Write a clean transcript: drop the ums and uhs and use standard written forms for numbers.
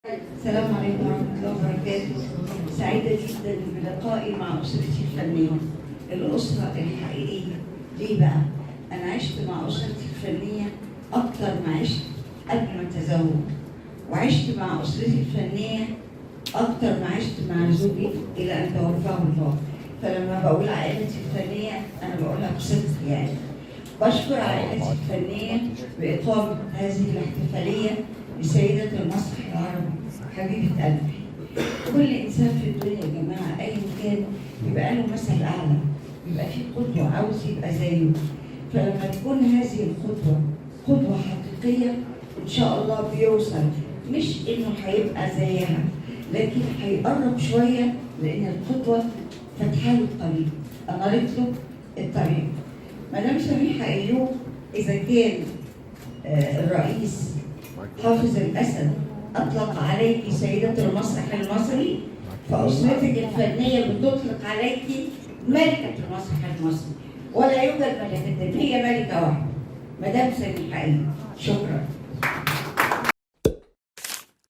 السلام عليكم ورحمة الله وبركاته. سعيدة جدا بلقائي مع أسرتي الفنية، الأسرة الحقيقية. ليه بقى؟ أنا عشت مع أسرتي الفنية أكتر ما عشت قبل ما أتزوج، وعشت مع أسرتي الفنية أكتر ما عشت مع زوجي إلى أن توفاه الله. فلما بقول عائلتي الفنية أنا بقولها بصدق يعني. بشكر عائلتي الفنية بإقامة هذه الاحتفالية لسيدة المسرح العربي حبيبة قلبي. كل إنسان في الدنيا يا جماعة أيا كان يبقى له مثل أعلى، يبقى فيه قدوة عاوز يبقى زيه. فلما تكون هذه القدوة قدوة حقيقية إن شاء الله بيوصل، مش إنه هيبقى زيها لكن هيقرب شوية، لأن القدوة فاتحة له الطريق، أنارت له الطريق. مدام سميحة أيوب إذا كان الرئيس حافظ الأسد أطلق عليك سيدة المسرح المصري، فأسرتك الفنية بتطلق عليك ملكة المسرح المصري، ولا يوجد ملكتين، هي ملكة واحدة مدام سميحة أيوب. شكرا.